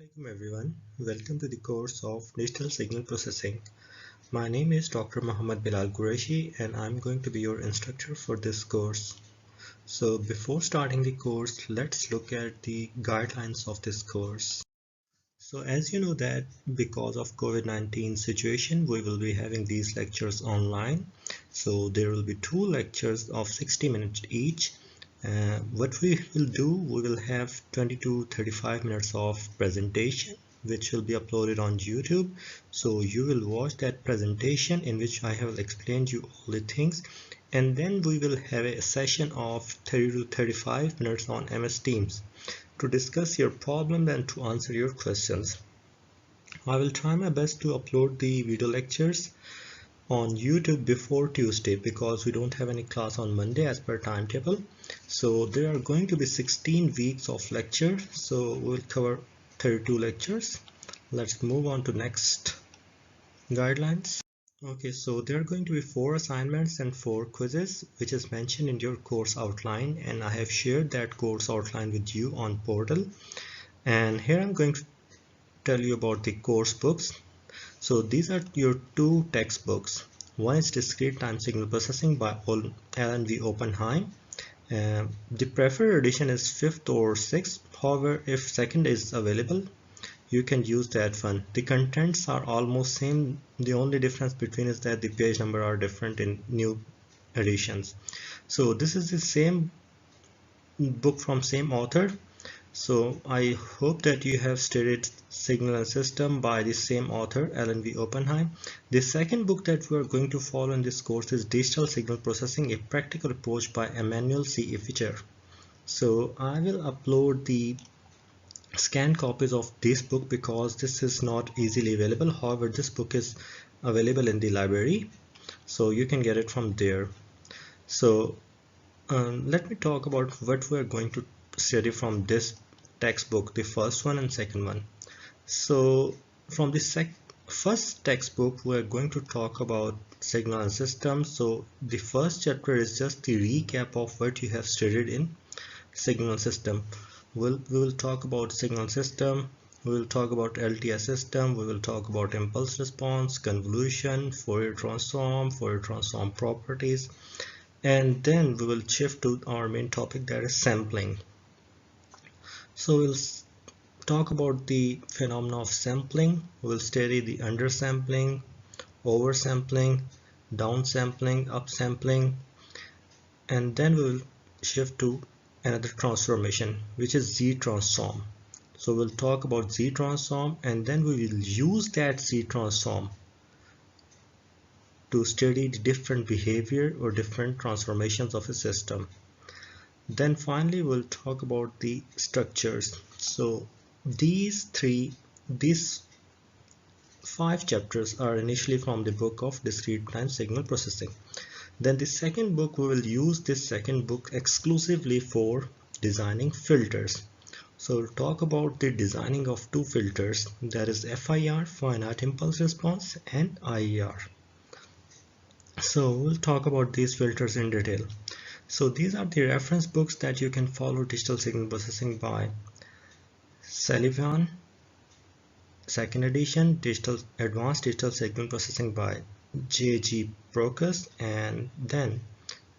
Assalamualaikum everyone. Welcome to the course of Digital Signal Processing. My name is Dr. Muhammad Bilal Qureshi and I'm going to be your instructor for this course. So before starting the course, let's look at the guidelines of this course. So as you know that because of COVID-19 situation, we will be having these lectures online. So there will be two lectures of 60 minutes each. What we will do, we will have 20 to 35 minutes of presentation which will be uploaded on YouTube. So you will watch that presentation in which I have explained you all the things, and then we will have a session of 30 to 35 minutes on MS Teams to discuss your problem and to answer your questions. I will try my best to upload the video lectures on YouTube before Tuesday because we don't have any class on Monday as per timetable. So there are going to be 16 weeks of lecture, so we'll cover 32 lectures. Let's move on to next guidelines. Okay, so there are going to be 4 assignments and 4 quizzes which is mentioned in your course outline, and I have shared that course outline with you on portal. And here I'm going to tell you about the course books. So these are your 2 textbooks. One is Discrete Time Signal Processing by Alan V. Oppenheim. The preferred edition is 5th or 6th. However, if 2nd is available, you can use that one. The contents are almost same. The only difference between is that the page number are different in new editions. So this is the same book from same author. So I hope that you have studied Signal and System by the same author, Alan V. Oppenheim. The second book that we are going to follow in this course is Digital Signal Processing, a Practical Approach by Emmanuel C. Fischer. So I will upload the scanned copies of this book because this is not easily available. However, this book is available in the library, so you can get it from there. So let me talk about what we are going to study from this textbook, the first one and second one. So from the first textbook, we are going to talk about signal and system. So the first chapter is just the recap of what you have studied in signal system. We will talk about signal system, we will talk about LTS system, we will talk about impulse response, convolution, Fourier transform properties, and then we will shift to our main topic, that is sampling. So we'll talk about the phenomena of sampling. We'll study the undersampling, oversampling, downsampling, upsampling, and then we will shift to another transformation, which is Z transform. So we'll talk about Z transform, and then we will use that Z transform to study the different behavior or different transformations of a system. Then finally we'll talk about the structures. So these 5 chapters are initially from the book of Discrete Time Signal Processing. Then the second book, we will use this second book exclusively for designing filters. So we'll talk about the designing of 2 filters, that is FIR, finite impulse response, and IER. So we'll talk about these filters in detail. So these are the reference books that you can follow Digital Signal Processing by Sullivan, 2nd edition, Advanced Digital Signal Processing by J.G. Procus, and then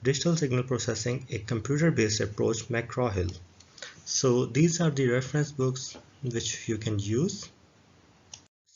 Digital Signal Processing, a computer-based approach, McGraw-Hill. So these are the reference books which you can use.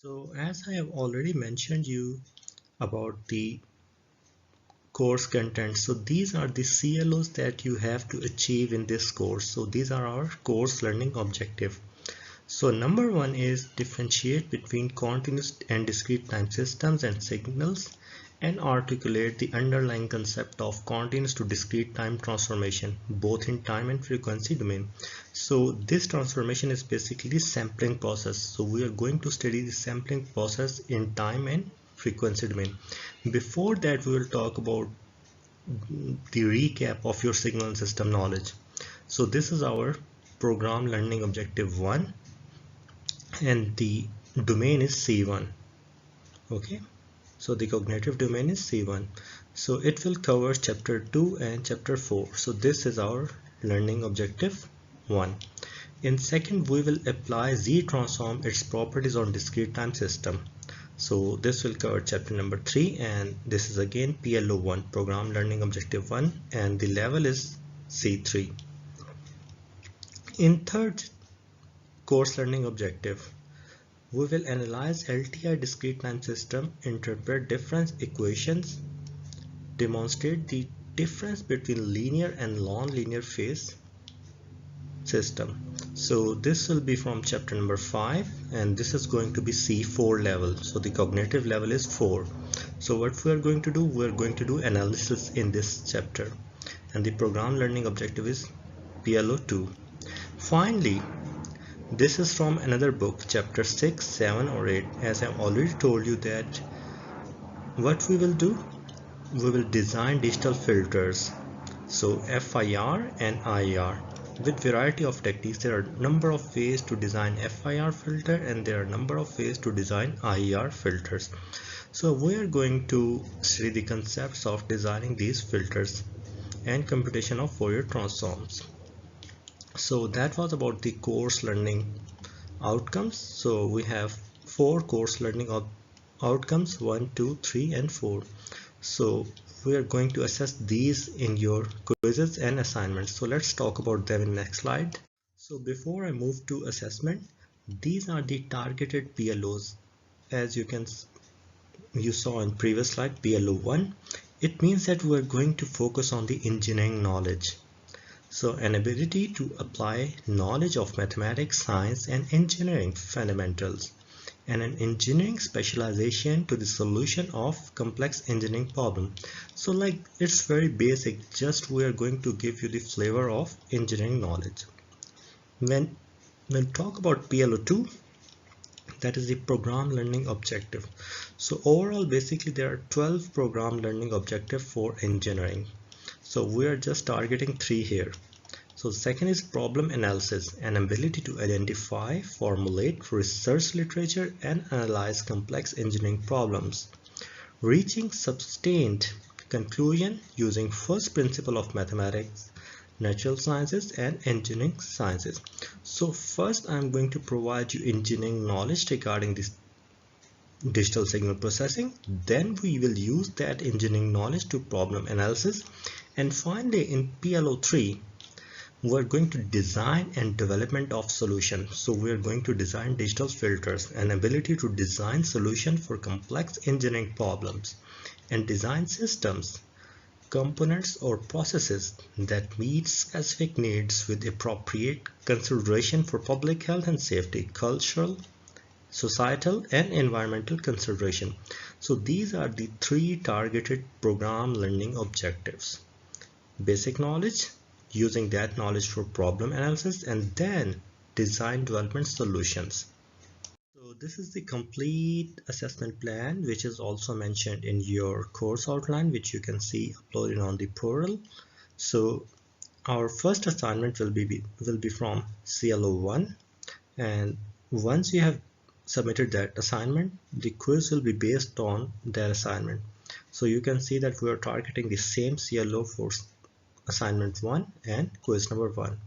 So as I have already mentioned you about the course content, so these are the CLOs that you have to achieve in this course. So these are our course learning objective. So number 1 is differentiate between continuous and discrete time systems and signals and articulate the underlying concept of continuous to discrete time transformation, both in time and frequency domain. So this transformation is basically sampling process. So we are going to study the sampling process in time and frequency domain. Before that, we will talk about the recap of your signal and system knowledge. So this is our program learning objective 1, and the domain is C1. Okay, so the cognitive domain is C1. So it will cover chapter 2 and chapter 4. So this is our learning objective 1. In second, we will apply Z transform its properties on discrete time system. So this will cover chapter number 3, and this is again PLO1, Program Learning Objective 1, and the level is C3. In third course learning objective, we will analyze LTI discrete time system, interpret difference equations, demonstrate the difference between linear and non-linear phase system. So this will be from chapter number 5, and this is going to be C4 level. So the cognitive level is 4. So what we are going to do, we are going to do analysis in this chapter, and the program learning objective is PLO2. Finally, this is from another book, chapter 6, 7 or 8. As I've already told you that what we will do, we will design digital filters, so FIR and IR. With variety of techniques, there are a number of ways to design FIR filter, and there are a number of ways to design IR filters. So we are going to study the concepts of designing these filters and computation of Fourier transforms. So that was about the course learning outcomes. So we have 4 course learning outcomes, 1, 2, 3 and 4. So we are going to assess these in your quizzes and assignments. So let's talk about them in the next slide. So before I move to assessment, these are the targeted PLOs. As you saw in previous slide, PLO1, it means that we are going to focus on the engineering knowledge. So an ability to apply knowledge of mathematics, science and engineering fundamentals, and an engineering specialization to the solution of complex engineering problem. So like it's very basic, just we are going to give you the flavor of engineering knowledge. When talk about PLO2, that is the program learning objective. So overall basically there are 12 program learning objectives for engineering. So we are just targeting 3 here. So second is problem analysis, an ability to identify, formulate research literature and analyze complex engineering problems, reaching sustained conclusion using first principle of mathematics, natural sciences and engineering sciences. So first I'm going to provide you engineering knowledge regarding this digital signal processing, then we will use that engineering knowledge to problem analysis, and finally in PLO3 we're going to design and development of solution. So we're going to design digital filters, an ability to design solution for complex engineering problems, and design systems, components or processes that meet specific needs with appropriate consideration for public health and safety, cultural, societal and environmental consideration. So these are the 3 targeted program learning objectives. Basic knowledge, using that knowledge for problem analysis, and then design development solutions. So this is the complete assessment plan, which is also mentioned in your course outline, which you can see uploaded on the portal. So our first assignment will be from CLO1, and once you have submitted that assignment, the quiz will be based on that assignment. So you can see that we are targeting the same CLO for assignment 1 and quiz number 1.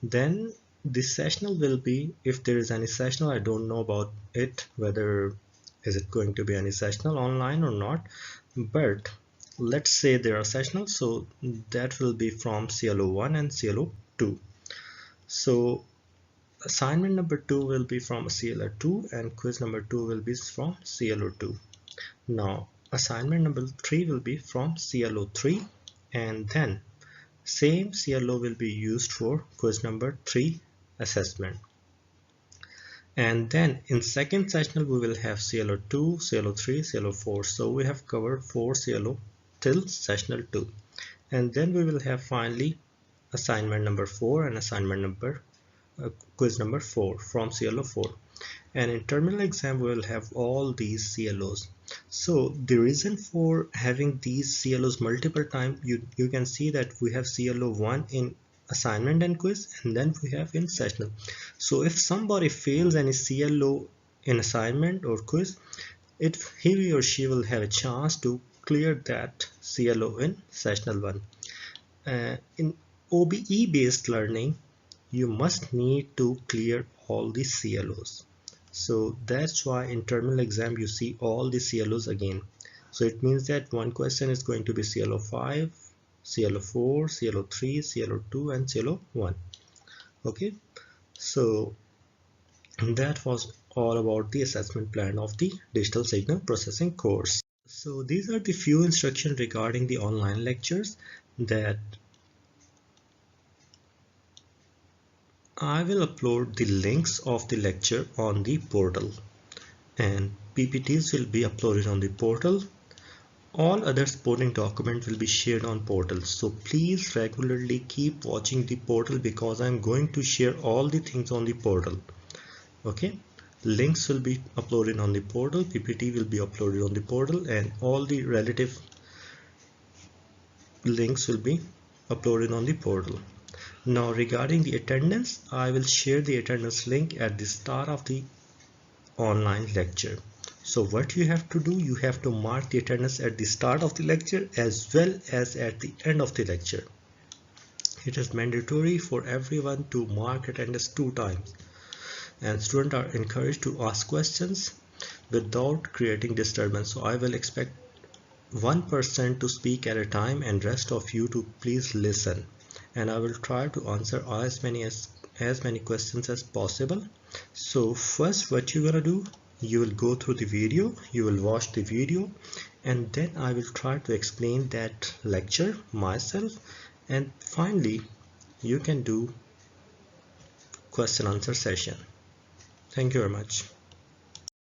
Then the sessional will be, if there is any sessional, I don't know about it, whether is it going to be any sessional online or not, but let's say there are sessionals, so that will be from CLO1 and CLO2. So assignment number 2 will be from CLO2 and quiz number 2 will be from CLO2. Now assignment number 3 will be from CLO3, and then same CLO will be used for quiz number 3 assessment. And then in second sessional we will have CLO2, CLO3, CLO4. So we have covered 4 CLO till sessional 2. And then we will have finally assignment number 4 and assignment number quiz number 4 from CLO4. And in terminal exam we will have all these CLOs. So the reason for having these CLOs multiple times, you can see that we have CLO1 in assignment and quiz, and then we have in sessional. So if somebody fails any CLO in assignment or quiz, he or she will have a chance to clear that CLO in sessional 1. In OBE based learning, you must need to clear all the CLOs. So that's why in terminal exam you see all the CLOs again. So it means that one question is going to be CLO 5, CLO 4, CLO 3, CLO 2 and CLO 1. Okay, so that was all about the assessment plan of the digital signal processing course. So these are the few instructions regarding the online lectures that I will upload the links of the lecture on the portal, and PPTs will be uploaded on the portal. All other supporting documents will be shared on portal. So please regularly keep watching the portal because I'm going to share all the things on the portal. Okay, links will be uploaded on the portal, PPT will be uploaded on the portal, and all the relative links will be uploaded on the portal. Now regarding the attendance, I will share the attendance link at the start of the online lecture. So what you have to do, you have to mark the attendance at the start of the lecture as well as at the end of the lecture. It is mandatory for everyone to mark attendance 2 times, and students are encouraged to ask questions without creating disturbance. So I will expect one person to speak at a time and rest of you to please listen, and I will try to answer as many questions as possible. So first what you're gonna do, you will go through the video, you will watch the video, and then I will try to explain that lecture myself, and finally you can do question answer session. Thank you very much.